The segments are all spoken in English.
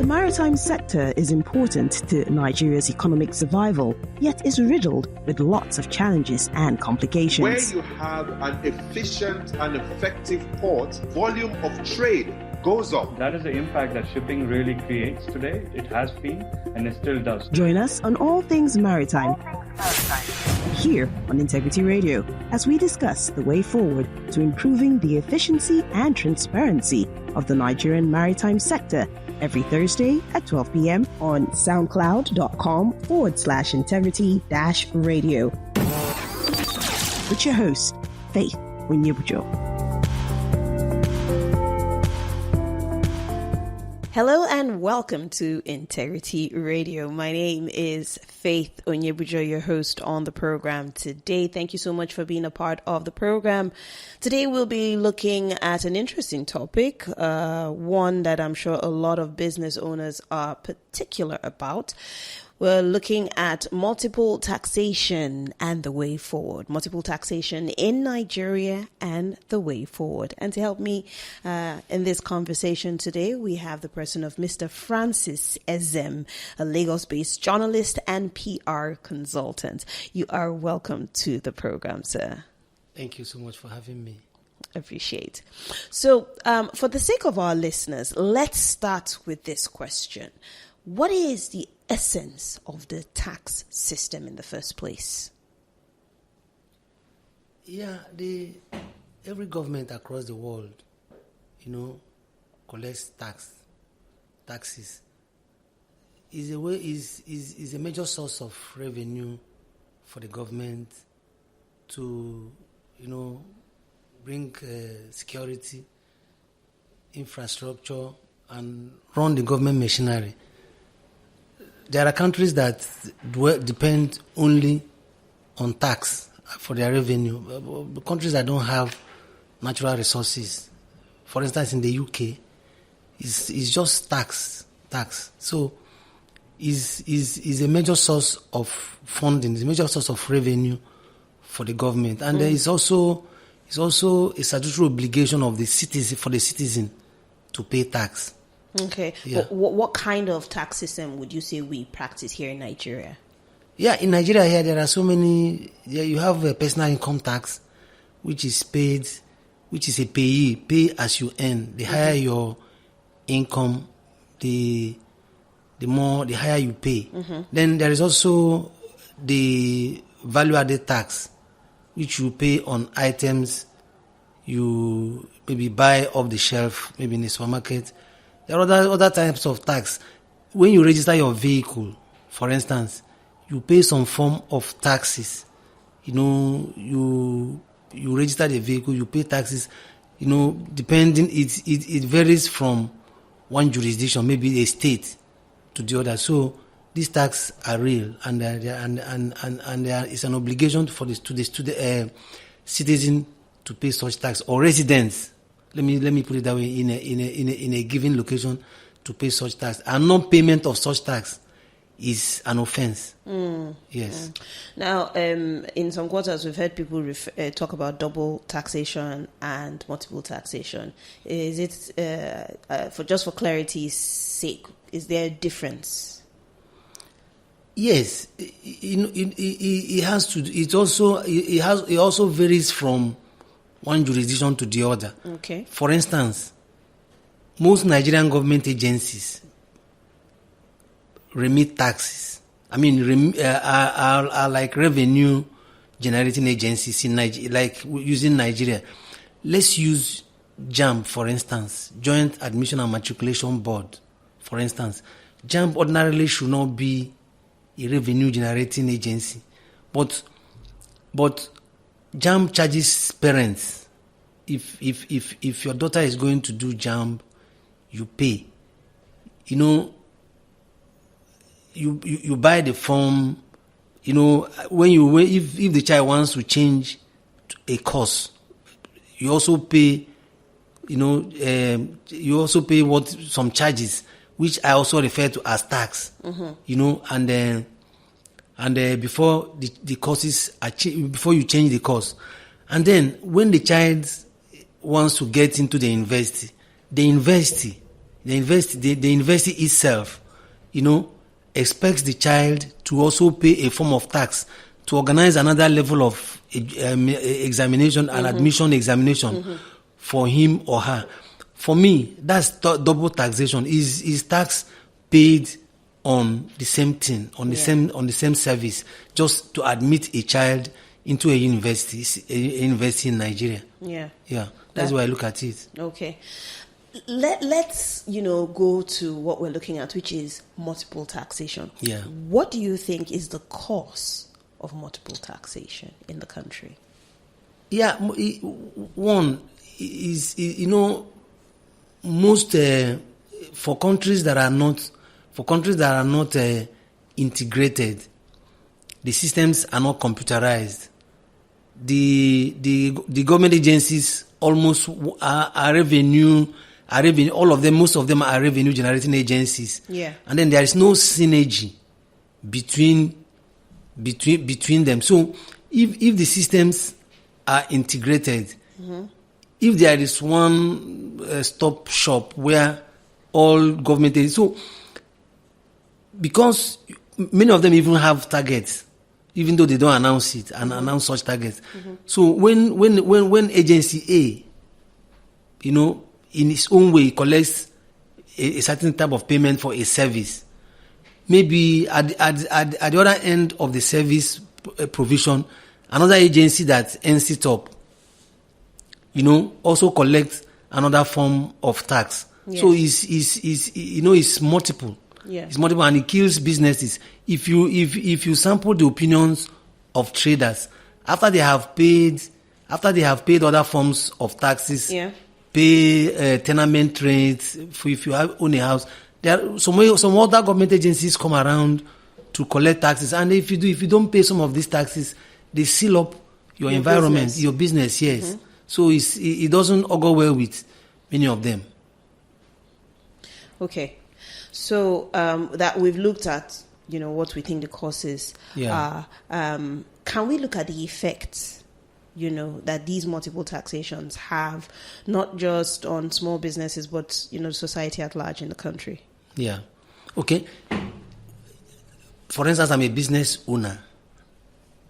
maritime sector is important to Nigeria's economic survival, yet is riddled with lots of challenges and complications. Where you have an efficient and effective port, volume of trade goes up. That is the impact that shipping really creates today. It has been and it still does. Join us on All Things Maritime here on Integrity Radio as we discuss the way forward to improving the efficiency and transparency of the Nigerian maritime sector every Thursday at 12 p.m. on soundcloud.com/integrity-radio. With your host, Faith Onyebujo. Hello and welcome to Integrity Radio. My name is Faith Onyebujo, your host on the program today. Thank you so much for being a part of the program. Today we'll be looking at an interesting topic, one that I'm sure a lot of business owners are particular about. We're looking at multiple taxation and the way forward. Multiple taxation in Nigeria and the way forward. And to help me in this conversation today, we have the person of Mr. Francis Ezem, a Lagos-based journalist and PR consultant. You are welcome to the program, sir. Thank you so much for having me. Appreciate. So, for the sake of our listeners, let's start with this question. What is the essence of the tax system in the first place? Yeah, every government across the world, collects taxes. Is a major source of revenue for the government to, bring security, infrastructure, and run the government machinery. There are countries that depend only on tax for their revenue. Countries that don't have natural resources, for instance, in the UK, is just tax. So, is a major source of funding, is a major source of revenue for the government, and there is also a statutory obligation of the citizen to pay tax. Okay. Yeah. What kind of tax system would you say we practice here in Nigeria? Yeah, in Nigeria here there are so many. Yeah, you have a personal income tax, which is a pay as you earn. The higher your income, the higher you pay. Mm-hmm. Then there is also the value-added tax, which you pay on items you maybe buy off the shelf, maybe in the supermarket. There are other types of tax. When you register your vehicle, for instance, you pay some form of taxes. You register the vehicle, you pay taxes. Depending, it varies from one jurisdiction, maybe a state, to the other. So these taxes are real, and there is an obligation to the citizen to pay such tax, or residents. Let me put it that way, in a given location, to pay such tax. And non-payment of such tax is an offense. Yes. Now, in some quarters, we've heard people talk about double taxation and multiple taxation. Is it for clarity's sake? Is there a difference? Yes, it has to. It also varies from one jurisdiction to the other. Okay. For instance, most Nigerian government agencies remit taxes. Are like revenue generating agencies in Nigeria, like using Nigeria. Let's use JAMB, for instance, Joint Admission and Matriculation Board, for instance. JAMB ordinarily should not be a revenue generating agency, but JAMB charges parents. If your daughter is going to do JAMB, you pay. You buy the form. If the child wants to change a course, you also pay. You also pay some charges, which I also refer to as tax. Mm-hmm. And before the courses are before you change the course, and then when the child wants to get into the university the university itself, expects the child to also pay a form of tax to organize another level of examination and admission examination for him or her. For me, that's double taxation. Is tax paid on the same thing, on the same service, just to admit a child into a university in Nigeria. Yeah. That's why I look at it. Okay. Let's go to what we're looking at, which is multiple taxation. Yeah. What do you think is the cause of multiple taxation in the country? Yeah, one is most for countries that are not integrated, the systems are not computerized. The government agencies almost are revenue. All of them, most of them are revenue generating agencies. Yeah. And then there is no synergy between them. So if the systems are integrated, if there is one stop shop where all government is, so because many of them even have targets, even though they don't announce it and announce such targets. So when agency A, in its own way collects a certain type of payment for a service, maybe at the other end of the service provision, another agency that ends it up, also collects another form of tax. Yes. So it's multiple. Yeah. It's multiple, and it kills businesses. If you sample the opinions of traders after they have paid other forms of taxes, pay tenement rates, if you own a house, there are some other government agencies come around to collect taxes, and if you don't pay some of these taxes, they seal up your environment, your business. Yes. So it doesn't augur well with many of them. Okay. So that we've looked at, what we think the causes are. Can we look at the effects, that these multiple taxations have, not just on small businesses, but, society at large in the country? Yeah. Okay. For instance, I'm a business owner.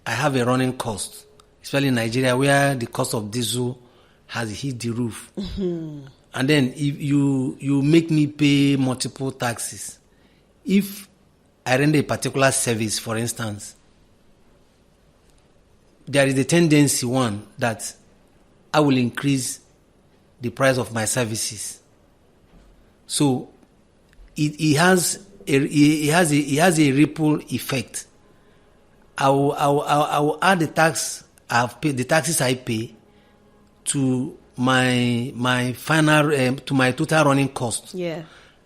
I have a running cost, especially in Nigeria, where the cost of diesel has hit the roof. And then if you make me pay multiple taxes. If I render a particular service, for instance, there is a tendency, one, that I will increase the price of my services. So it has a ripple effect. I will add the taxes I pay to my final to my total running cost. Yeah.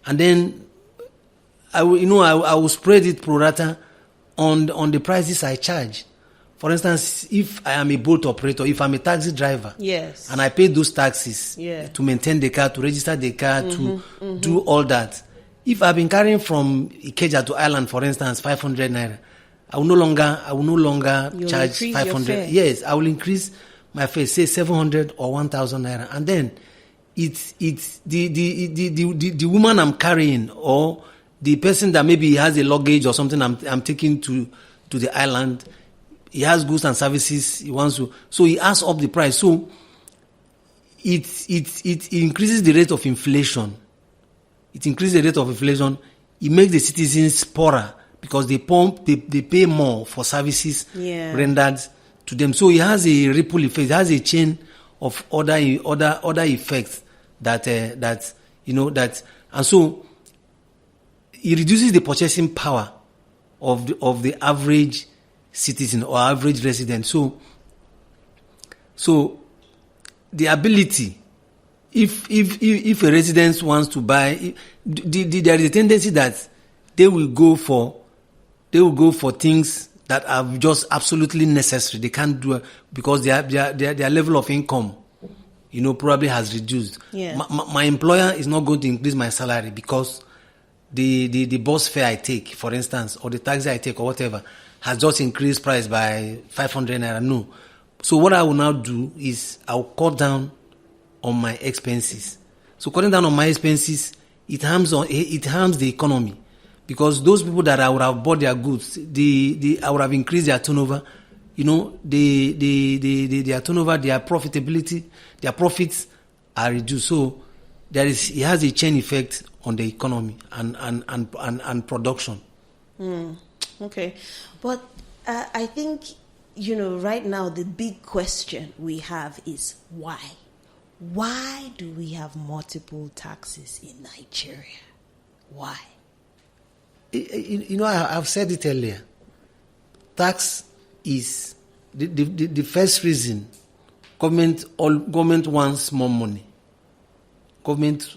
And then I will spread it pro rata on the prices I charge. For instance, if I am a boat operator, if I'm a taxi driver, yes, and I pay those taxes to maintain the car, to register the car, to do all that. If I've been carrying from Ikeja to Ireland, for instance, 500 naira, I will no longer You'll charge 500. Yes, I will increase my fare, say 700 or 1,000 naira, and then it's the woman I'm carrying, or the person that maybe has a luggage or something I'm taking to the island. He has goods and services he wants to, so he asks up the price. So it increases the rate of inflation. It increases the rate of inflation. It makes the citizens poorer because they pay more for services rendered to them. So it has a ripple effect. It has a chain of other effects that and so it reduces the purchasing power of the average citizen or average resident. So the ability, if a resident wants to buy, there is a tendency that they will go for things that are just absolutely necessary. They can't do it because their level of income, probably has reduced. Yeah. My employer is not going to increase my salary because the bus fare I take, for instance, or the taxi I take or whatever, has just increased price by 500 naira. No. So what I will now do is I'll cut down on my expenses. So cutting down on my expenses it harms the economy, because those people that would have bought their goods, they would have increased their turnover. You know, their turnover, their profitability, their profits are reduced. So it has a chain effect on the economy and production. Okay, but I think, you know, right now the big question we have is why? Why do we have multiple taxes in Nigeria? Why? You know, I've said it earlier. Tax is the first reason. Government wants more money. Government,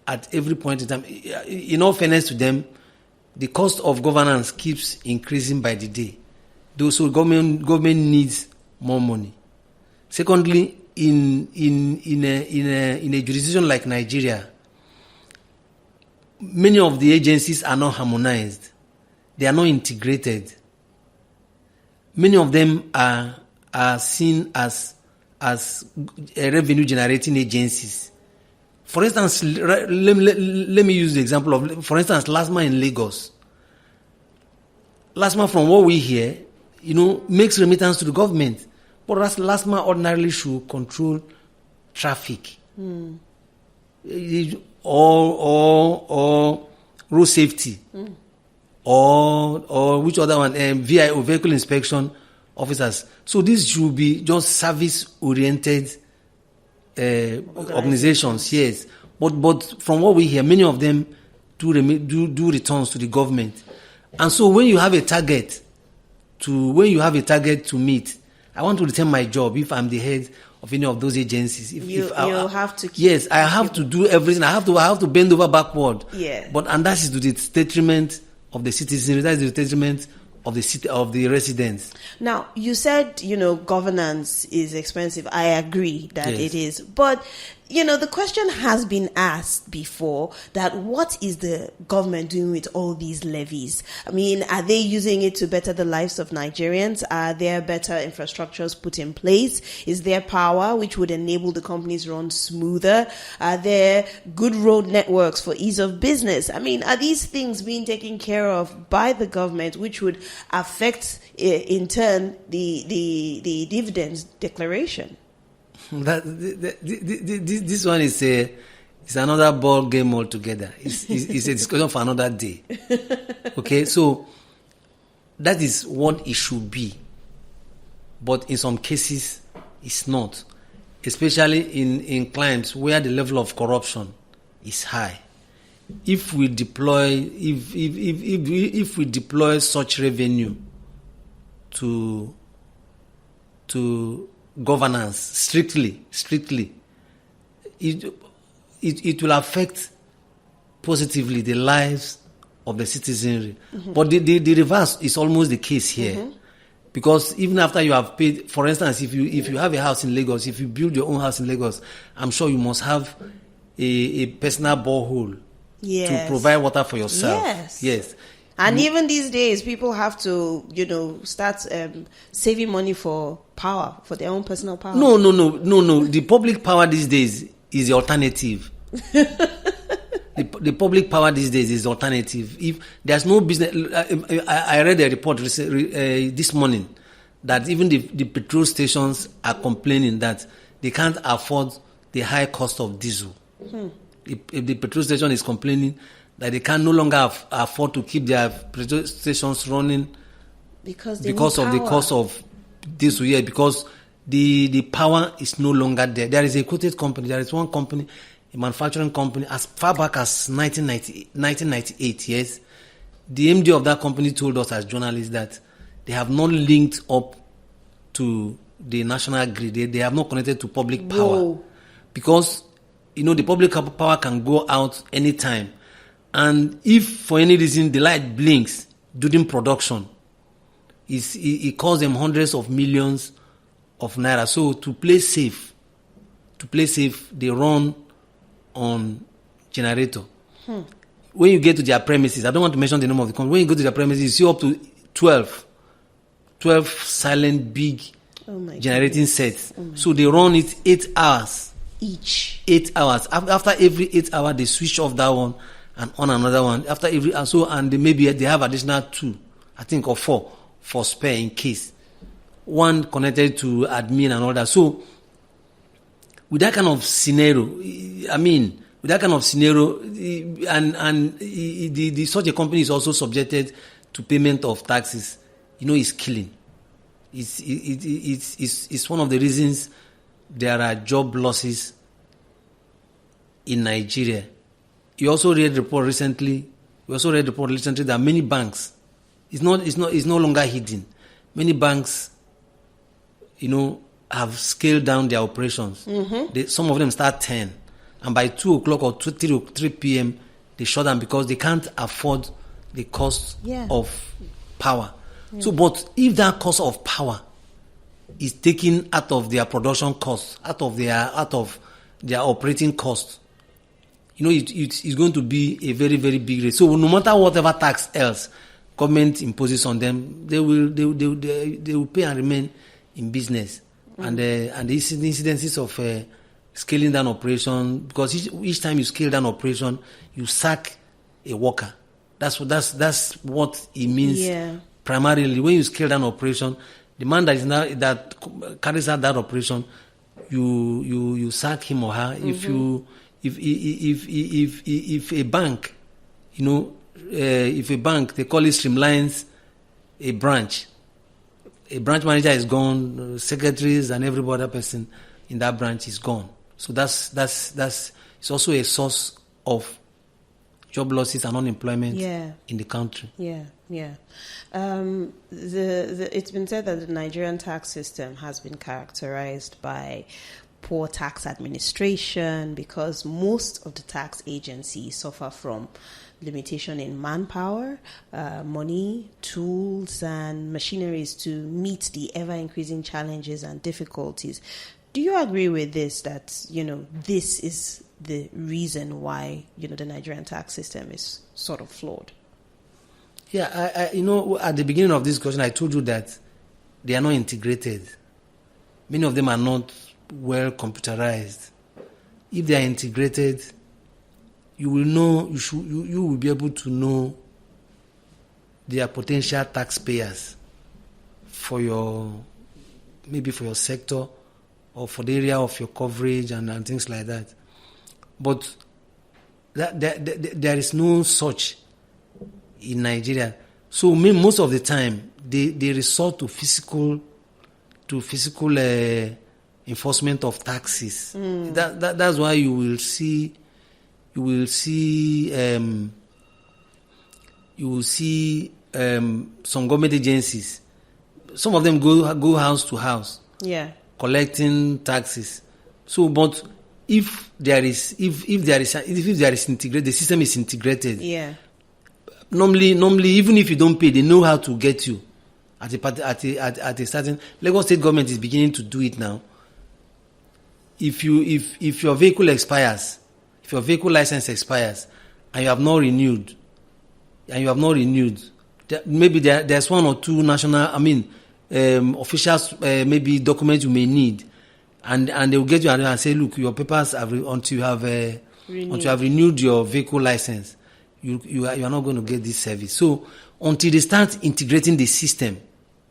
at every point in time, in all fairness to them, the cost of governance keeps increasing by the day. So government needs more money. Secondly, in a jurisdiction like Nigeria, many of the agencies are not harmonized. They are not integrated. Many of them are seen as revenue generating agencies. For instance, let me use the example of, for instance, LASTMA in Lagos. LASTMA, from what we hear, you know, makes remittance to the government. But LASTMA ordinarily should control traffic. Or road safety. Or which other one? VIO, vehicle inspection officers. So this should be just service-oriented organizations, yes. But from what we hear, many of them do returns to the government. And so when you have a target to meet, I want to return my job if I'm the head of any of those agencies. You have to keep, yes, I have to do everything. I have to bend over backward. Yeah. And that is to the detriment of the citizens. That is the detriment of the city, of the residents. Now, you said, you know, governance is expensive. I agree that it is. But, you know, the question has been asked before that what is the government doing with all these levies? I mean, are they using it to better the lives of Nigerians? Are there better infrastructures put in place? Is there power which would enable the companies run smoother? Are there good road networks for ease of business? I mean, are these things being taken care of by the government which would affect, in turn, the dividends declaration? This one is another ball game altogether. It's a discussion for another day. Okay, so that is what it should be, but in some cases it's not, especially in clients where the level of corruption is high. If we deploy such revenue to governance strictly, it will affect positively the lives of the citizenry. But the reverse is almost the case here. Because even after you have paid, for instance, if you have a house in Lagos, if you build your own house in Lagos, I'm sure you must have a personal borehole to provide water for yourself. Yes. And even these days, people have to, you know, start saving money for power, for their own personal power. No. The public power these days is the alternative. The public power these days is the alternative. If there's no business, I read a report this morning that even the petrol stations are complaining that they can't afford the high cost of diesel. If the petrol station is complaining that they can no longer afford to keep their petrol stations running because of the cost of diesel. Yeah, because the power is no longer there. There is a quoted company. There is one company, a manufacturing company, as far back as 1998. Yes, the MD of that company told us as journalists that they have not linked up to the national grid. They have not connected to public power because, you know, the public power can go out anytime. And if for any reason the light blinks during production, it costs them hundreds of millions of naira. So to play safe, they run on generator. When you get to their premises, I don't want to mention the name of the company. When you go to their premises, you see up to 12 silent big generating sets. So they run it 8 hours each 8 hours. After every 8 hours, they switch off that one and on another one. After every and they have additional 2, I think, or 4 for spare in case. One connected to admin and all that. So with that kind of scenario, and such a company is also subjected to payment of taxes. It's killing. It's one of the reasons there are job losses in Nigeria. We also read report recently that many banks, it's no longer hidden. Many banks, have scaled down their operations. Some of them start 10, and by 2 o'clock or 3 p.m. they shut down because they can't afford the cost of power. So, but if that cost of power is taken out of their production costs, out of their operating costs, it's going to be a very, very big rate. So, no matter whatever tax else government imposes on them, they will pay and remain in business. And the incidences of scaling down operation, because each time you scale down operation, you sack a worker. That's what it means. Primarily, when you scale down operation, the man that carries out that operation, you sack him or her. If a bank, if a bank, they call it streamlines a branch manager is gone, secretaries and every other person in that branch is gone. So that's it's also a source of job losses and unemployment in the country. It's been said that the Nigerian tax system has been characterized by poor tax administration because most of the tax agencies suffer from limitation in manpower, money, tools, and machineries to meet the ever-increasing challenges and difficulties. Do you agree with this, that, this is the reason why, the Nigerian tax system is sort of flawed? Yeah, at the beginning of this question, I told you that they are not integrated. Many of them are not well computerized. If they are integrated, you will know, you will be able to know their potential taxpayers for your sector or for the area of your coverage and things like that. But there is no such in Nigeria. So most of the time they resort to physical enforcement of taxes. That's why you will see some government agencies. Some of them go house to house, collecting taxes. So, but if there is integrated, the system is integrated. Normally, even if you don't pay, they know how to get you at a certain. Lagos State government is beginning to do it now. If your vehicle expires, if your vehicle license expires, and you have not renewed, maybe there's one or two officials, maybe documents you may need, and they will get you and say, look, your papers until you have renewed your vehicle license, you are not going to get this service. So until they start integrating the system,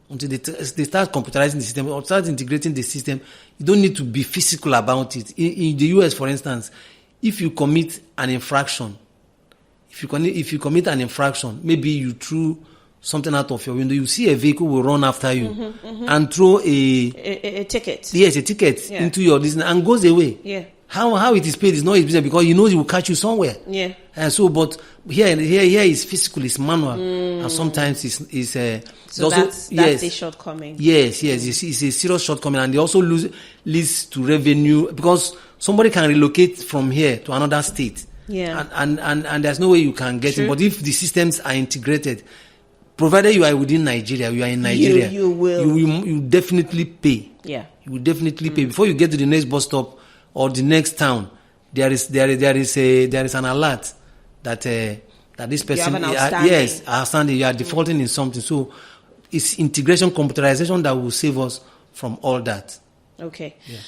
until they start computerizing the system or start integrating the system, you don't need to be physical about it. In the US, for instance, if you commit an infraction, maybe you threw something out of your window, you see a vehicle will run after you and throw a ticket. Yes, a ticket into your business and goes away. Yeah. How it is paid is not his business because he knows he will catch you somewhere. Yeah. And so, but here is physical, it's manual, and sometimes it's so also, that's a shortcoming. Yes, it's a serious shortcoming, and they also leads to revenue because somebody can relocate from here to another state. Yeah. And there's no way you can get it. But if the systems are integrated, provided you are within Nigeria, you are in Nigeria, you definitely pay. Yeah. You will definitely pay before you get to the next bus stop or the next town. There is an alert that this person outstanding. You are defaulting in something. So it's integration, computerization that will save us from all that. Okay. Yeah.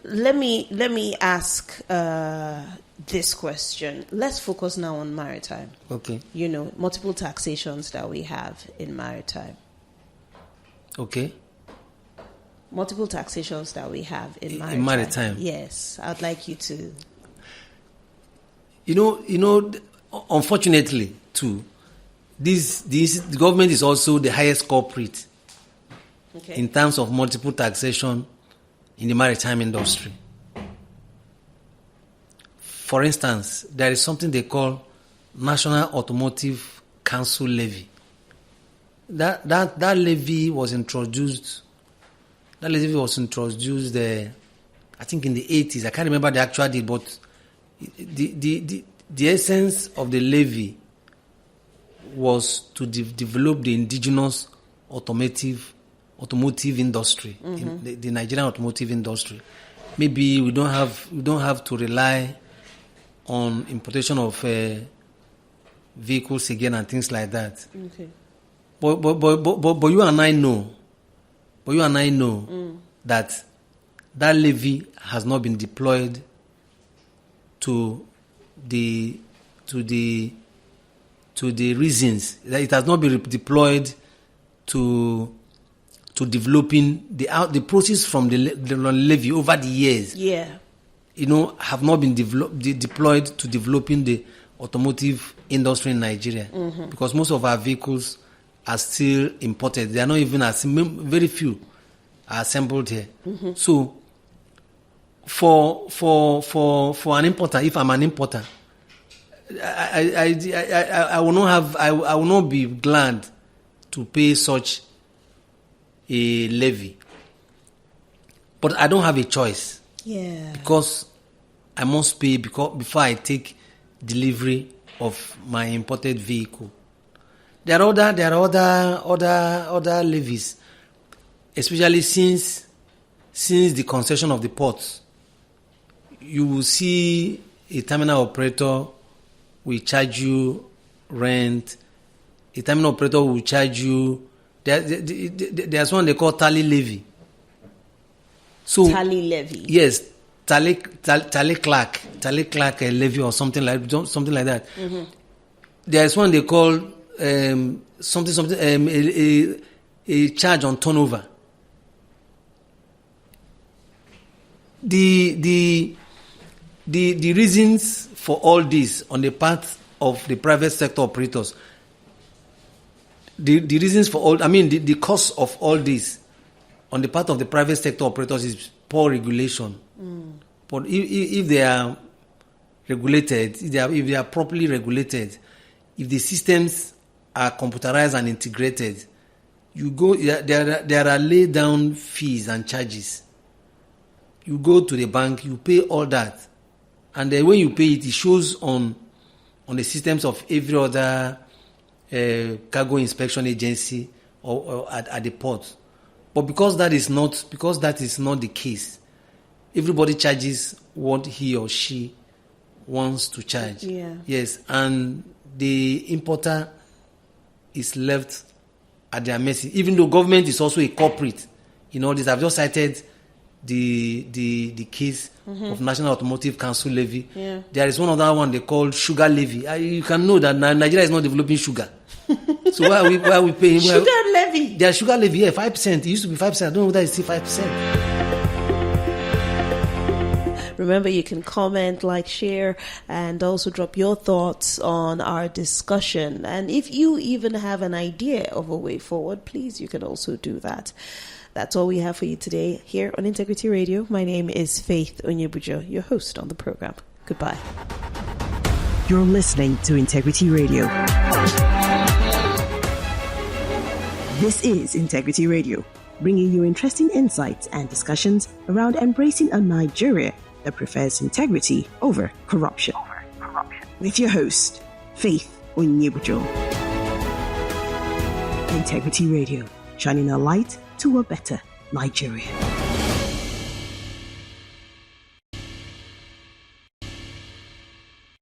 Let me ask this question. Let's focus now on maritime. Okay. Multiple taxations that we have in maritime. Okay. Multiple taxations that we have in maritime. In maritime. Yes, I'd like you to. Unfortunately, too, the government is also the highest culprit in terms of multiple taxation in the maritime industry. For instance, there is something they call National Automotive Council Levy. That levy was introduced. That levy was introduced, I think, in the 80s. I can't remember the actual date, but the essence of the levy was to develop the indigenous automotive industry, in the Nigerian automotive industry. Maybe we don't have to rely on importation of vehicles again and things like that. Okay. But you and I know. That levy has not been deployed to the reasons that it has not been deployed to developing the process from the levy over the years. Yeah. Have not been deployed to developing the automotive industry in Nigeria, because most of our vehicles are still imported. They are not even very few are assembled here. So, for an importer, if I'm an importer, I will not be glad to pay such a levy. But I don't have a choice. Yeah. Because I must pay before I take delivery of my imported vehicle. There are other levies, especially since the concession of the ports. You will see a terminal operator will charge you rent. A terminal operator will charge you. There's one they call tally levy. So Tally levy. Yes, tally clerk levy or something like that. There's one they call a charge on turnover. The reasons for all this on the part of the private sector operators, the reasons for all, the cost of all this on the part of the private sector operators is poor regulation. But if they are regulated, if they are properly regulated, if the systems are computerized and integrated, there are laid down fees and charges. You go to the bank, you pay all that, and then when you pay it, it shows on the systems of every other cargo inspection agency or at the port. But because that is not the case, everybody charges what he or she wants to charge. Yeah. Yes, and the importer is left at their mercy. Even though government is also a culprit in all this. I've just cited the case of National Automotive Council Levy. Yeah. There is one other one they call sugar levy. You can know that Nigeria is not developing sugar. So why are we paying? Sugar levy? There's sugar levy, 5%. It used to be 5%. I don't know whether it's still 5%. Remember, you can comment, like, share, and also drop your thoughts on our discussion. And if you even have an idea of a way forward, please, you can also do that. That's all we have for you today here on Integrity Radio. My name is Faith Onyebujo, your host on the program. Goodbye. You're listening to Integrity Radio. This is Integrity Radio, bringing you interesting insights and discussions around embracing a Nigeria that prefers integrity over corruption. With your host, Faith Onyebujo. Integrity Radio, shining a light to a better Nigeria.